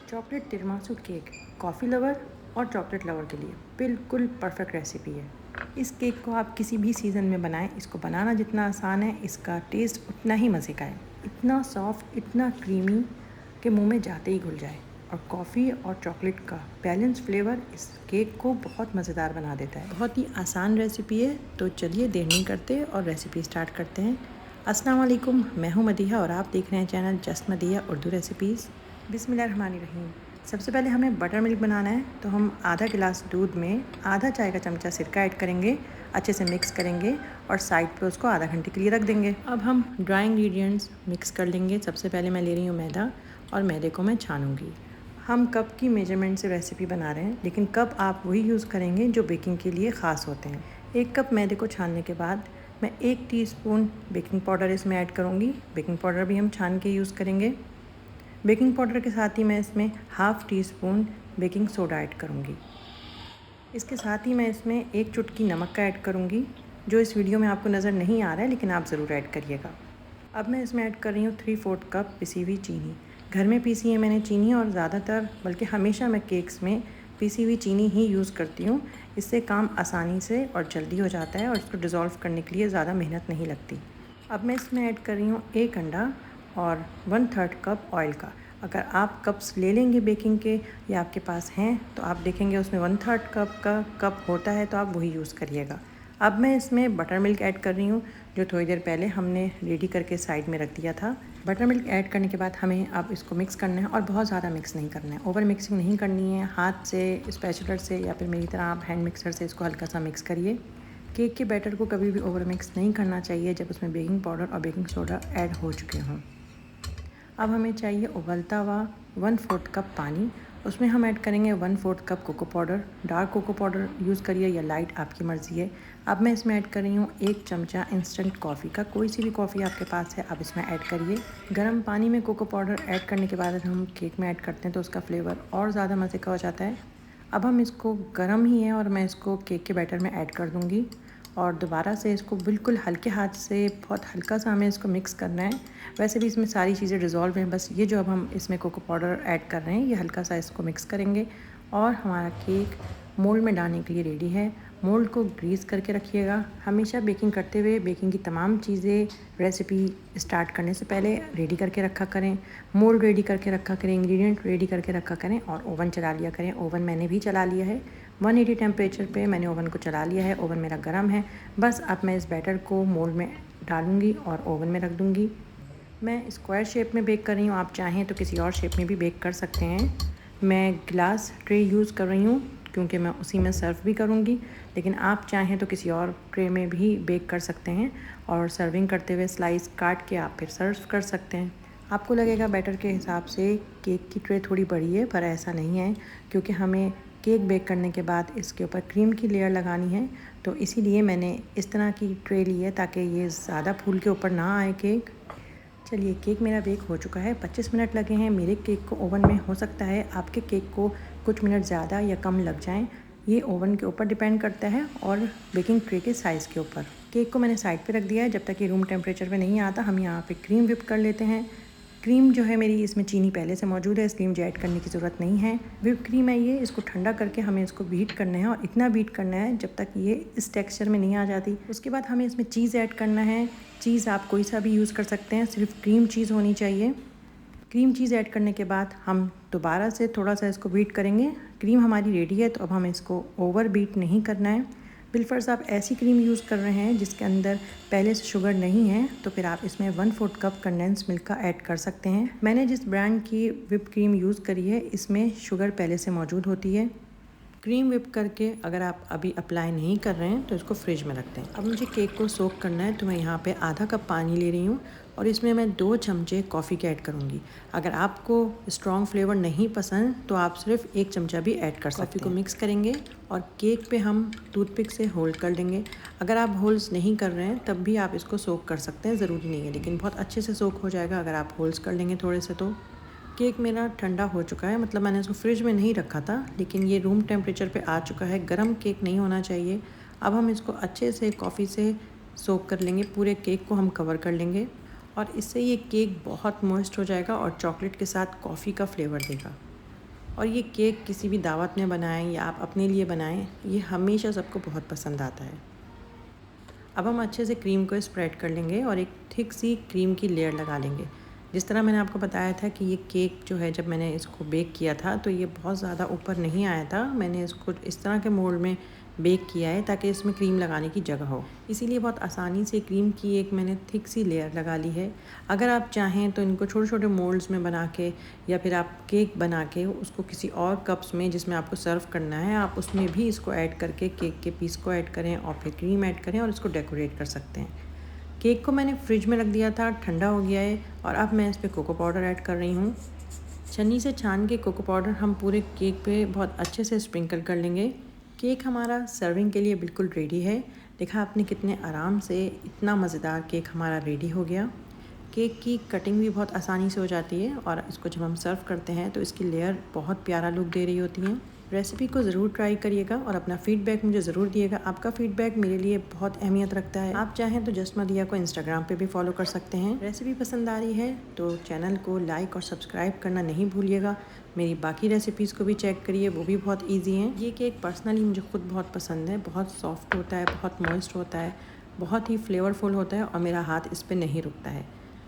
Chocolate tiramisu cake coffee lover और chocolate lover के लिए बिल्कुल परफेक्ट रेसिपी है। इस केक को आप किसी भी सीज़न में बनाएं। इसको बनाना जितना आसान है, इसका टेस्ट उतना ही मज़े का है। इतना सॉफ्ट, इतना क्रीमी कि मुंह में जाते ही घुल जाए। और कॉफ़ी और चॉकलेट का बैलेंस फ्लेवर इस केक को बहुत मज़ेदार बना देता है। बहुत ही आसान रेसिपी है, तो चलिए देर नहीं करते और रेसिपी स्टार्ट करते हैं। अस्सलाम वालेकुम, मैं हूँ मदीहा और आप देख रहे हैं channel just Madiha Urdu recipes. बिस्मिल्लाहिर्रहमानिर्रहीम। सबसे पहले हमें बटर मिल्क बनाना है, तो हम आधा गिलास दूध में आधा चाय का चमचा सिरका ऐड करेंगे, अच्छे से मिक्स करेंगे और साइड पे उसको आधा घंटे के लिए रख देंगे। अब हम ड्राई इंग्रेडिएंट्स मिक्स कर लेंगे। सबसे पहले मैं ले रही हूँ मैदा और मैदे को मैं छानूंगी। हम कप की मेजरमेंट से रेसिपी बना रहे हैं, लेकिन कप आप वही यूज़ करेंगे जो बेकिंग के लिए ख़ास होते हैं। 1 कप मैदे को छानने के बाद मैं 1 टीस्पून बेकिंग पाउडर इसमें ऐड करूँगी। बेकिंग पाउडर भी हम छान के यूज़ करेंगे। बेकिंग पाउडर के साथ ही मैं इसमें half tea spoon baking soda add करूँगी। इसके साथ ही मैं इसमें 1 चुटकी नमक का ऐड करूँगी, जो इस वीडियो में आपको नज़र नहीं आ रहा है, लेकिन आप ज़रूर ऐड करिएगा। अब मैं इसमें ऐड कर रही हूँ 3/4 कप पिसी हुई चीनी। घर में पीसी है मैंने चीनी, और ज़्यादातर बल्कि हमेशा मैं केक्स में पीसी हुई चीनी ही यूज़ करती हूँ। इससे काम आसानी से और जल्दी हो जाता है और इसको डिज़ोल्व करने के लिए ज़्यादा मेहनत नहीं लगती। अब मैं इसमें ऐड कर रही हूँ 1 अंडा और 1/3 कप ऑयल का। अगर आप कप्स ले लेंगे बेकिंग के या आपके पास हैं, तो आप देखेंगे उसमें 1/3 कप का कप होता है, तो आप वही यूज़ करिएगा। अब मैं इसमें बटर मिल्क ऐड कर रही हूँ, जो थोड़ी देर पहले हमने रेडी करके साइड में रख दिया था। बटर मिल्क ऐड करने के बाद हमें अब इसको मिक्स करना है, और बहुत ज़्यादा मिक्स नहीं करना है। ओवर मिक्सिंग नहीं करनी है। हाथ से, स्पैचुलर से या फिर मेरी तरह आप हैंड मिक्सर से इसको हल्का सा मिक्स करिए। केक के बैटर को कभी भी ओवर मिक्स नहीं करना चाहिए जब उसमें बेकिंग पाउडर और बेकिंग सोडा ऐड हो चुके हों। अब हमें चाहिए उबलता हुआ 1/4 कप पानी। उसमें हम ऐड करेंगे 1/4 cup cocoa powder. Dark cocoa powder use करिए या लाइट, आपकी मर्ज़ी है। अब मैं इसमें ऐड कर रही हूँ 1 चमचा इंस्टेंट कॉफ़ी का। कोई सी भी कॉफ़ी आपके पास है आप इसमें ऐड करिए। गर्म पानी में कोको पाउडर ऐड करने के बाद हम केक में ऐड करते हैं, तो उसका फ्लेवर और ज़्यादा मज़े का हो जाता है। अब हम इसको, गर्म ही है और मैं इसको केक के बैटर में ऐड कर दूँगी, और दोबारा से इसको बिल्कुल हल्के हाथ से, बहुत हल्का सा हमें इसको मिक्स करना है। वैसे भी इसमें सारी चीज़ें डिज़ोल्व हैं, बस ये जो अब हम इसमें कोको पाउडर ऐड कर रहे हैं, ये हल्का सा इसको मिक्स करेंगे और हमारा केक मोल्ड में डालने के लिए रेडी है। मोल्ड को ग्रीस करके रखिएगा। हमेशा बेकिंग करते हुए बेकिंग की तमाम चीज़ें रेसिपी स्टार्ट करने से पहले रेडी करके रखा करें। मोल्ड रेडी करके रखा करें, इंग्रेडिएंट रेडी करके रखा करें, और ओवन चला लिया करें। ओवन मैंने भी चला लिया है। 180 टेम्परेचर पे मैंने ओवन को चला लिया है। ओवन मेरा गर्म है। बस अब मैं इस बैटर को मोल्ड में डालूँगी और ओवन में रख दूँगी। मैं स्क्वायर शेप में बेक कर रही हूँ, आप चाहें तो किसी और शेप में भी बेक कर सकते हैं। मैं ग्लास ट्रे यूज़ कर रही हूँ क्योंकि मैं उसी में सर्व भी करूँगी, लेकिन आप चाहें तो किसी और ट्रे में भी बेक कर सकते हैं, और सर्विंग करते हुए स्लाइस काट के आप फिर सर्व कर सकते हैं। आपको लगेगा बैटर के हिसाब से केक की ट्रे थोड़ी बड़ी है, पर ऐसा नहीं है, क्योंकि हमें केक बेक करने के बाद इसके ऊपर क्रीम की लेयर लगानी है, तो इसीलिए मैंने इस तरह की ट्रे ली है ताकि ये ज़्यादा फूल के ऊपर ना आए केक। चलिए, केक मेरा बेक हो चुका है। 25 मिनट लगे हैं मेरे केक को ओवन में। हो सकता है आपके केक को कुछ मिनट ज़्यादा या कम लग जाएं। ये ओवन के ऊपर डिपेंड करता है और बेकिंग ट्रे के साइज़ के ऊपर। केक को मैंने साइड पे रख दिया है। जब तक ये रूम टेम्परेचर पे नहीं आता, हम यहाँ पे क्रीम विप कर लेते हैं। क्रीम जो है मेरी, इसमें चीनी पहले से मौजूद है, इस क्रीम जो ऐड करने की ज़रूरत नहीं है। विप क्रीम है ये, इसको ठंडा करके हमें इसको बीट करना है, और इतना बीट करना है जब तक ये इस टेक्सचर में नहीं आ जाती। उसके बाद हमें इसमें चीज़ ऐड करना है। चीज़ आप कोई सा भी यूज़ कर सकते हैं, सिर्फ क्रीम चीज़ होनी चाहिए। क्रीम चीज़ ऐड करने के बाद हम दोबारा से थोड़ा सा इसको बीट करेंगे। क्रीम हमारी रेडी है, तो अब हमें इसको ओवर बीट नहीं करना है। बिलफर्स आप ऐसी क्रीम यूज़ कर रहे हैं जिसके अंदर पहले से शुगर नहीं है, तो फिर आप इसमें 1/4 कप कंडेंस मिल्क का ऐड कर सकते हैं। मैंने जिस ब्रांड की विप क्रीम यूज़ करी है, इसमें शुगर पहले से मौजूद होती है। क्रीम विप करके अगर आप अभी अप्लाई नहीं कर रहे हैं, तो इसको फ्रिज में रखते हैं। अब मुझे केक को सोक करना है, तो मैं यहाँ पे आधा कप पानी ले रही हूँ, और इसमें मैं 2 चमचे कॉफ़ी के ऐड करूँगी। अगर आपको स्ट्रॉन्ग फ्लेवर नहीं पसंद, तो आप सिर्फ 1 चमचा भी ऐड कर सकते हैं। कॉफ़ी को मिक्स करेंगे और केक पे हम टूथपिक से होल्ड कर देंगे। अगर आप होल्ड्स नहीं कर रहे हैं, तब भी आप इसको सोक कर सकते हैं, ज़रूरी नहीं है, लेकिन बहुत अच्छे से सोक हो जाएगा अगर आप होल्ड्स कर लेंगे थोड़े से। तो केक मेरा ठंडा हो चुका है, मतलब मैंने इसको फ्रिज में नहीं रखा था, लेकिन ये रूम टेम्परेचर पे आ चुका है। गरम केक नहीं होना चाहिए। अब हम इसको अच्छे से कॉफ़ी से सोक कर लेंगे, पूरे केक को हम कवर कर लेंगे, और इससे ये केक बहुत मॉइस्ट हो जाएगा और चॉकलेट के साथ कॉफ़ी का फ्लेवर देगा। और ये केक किसी भी दावत में बनाएं या आप अपने लिए बनाएं, ये हमेशा सबको बहुत पसंद आता है। अब हम अच्छे से क्रीम को स्प्रेड कर लेंगे और एक थिक सी क्रीम की लेयर लगा लेंगे। जिस तरह मैंने आपको बताया था कि ये केक जो है, जब मैंने इसको बेक किया था तो ये बहुत ज़्यादा ऊपर नहीं आया था। मैंने इसको इस तरह के मोल्ड में बेक किया है ताकि इसमें क्रीम लगाने की जगह हो, इसीलिए बहुत आसानी से क्रीम की एक मैंने थिक सी लेयर लगा ली है। अगर आप चाहें तो इनको छोटे छोटे मोल्ड्स में बना के या फिर आप केक बना के उसको किसी और कप्स में जिसमें आपको सर्व करना है, आप उसमें भी इसको ऐड करके केक के पीस को ऐड करें और फिर क्रीम ऐड करें और इसको डेकोरेट कर सकते हैं। केक को मैंने फ्रिज में रख दिया था, ठंडा हो गया है और अब मैं इस पर कोको पाउडर ऐड कर रही हूँ। छन्नी से छान के कोको पाउडर हम पूरे केक पे बहुत अच्छे से स्प्रिंकल कर लेंगे। केक हमारा सर्विंग के लिए बिल्कुल रेडी है। देखा आपने कितने आराम से इतना मज़ेदार केक हमारा रेडी हो गया। केक की कटिंग भी बहुत आसानी से हो जाती है और इसको जब हम सर्व करते हैं तो इसकी लेयर बहुत प्यारा लुक दे रही होती है। रेसिपी को ज़रूर ट्राई करिएगा और अपना फ़ीडबैक मुझे ज़रूर दिएगा। आपका फ़ीडबैक मेरे लिए बहुत अहमियत रखता है। आप चाहें तो जस्ट मदिया को इंस्टाग्राम पे भी फॉलो कर सकते हैं। रेसिपी पसंद आ रही है तो चैनल को लाइक और सब्सक्राइब करना नहीं भूलिएगा। मेरी बाकी रेसिपीज़ को भी चेक करिए, वो भी बहुत ईजी हैं। ये केक पर्सनली मुझे खुद बहुत पसंद है। बहुत सॉफ्ट होता है, बहुत मॉइस्ट होता है, बहुत ही फ्लेवरफुल होता है और मेरा हाथ इस पर नहीं रुकता है।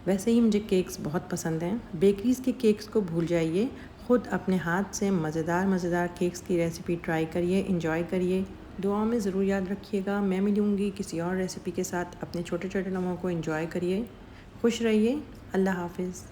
वैसे ही मुझे केक्स बहुत पसंद हैं। बेकरीज़ के केक्स को भूल जाइए, ख़ुद अपने हाथ से मज़ेदार केक्स की रेसिपी ट्राई करिए, इंजॉय करिए। दुआओं में ज़रूर याद रखिएगा। मैं मिलूँगी किसी और रेसिपी के साथ। अपने छोटे छोटे लम्हों को इंजॉय करिए। खुश रहिए। अल्लाह हाफिज़।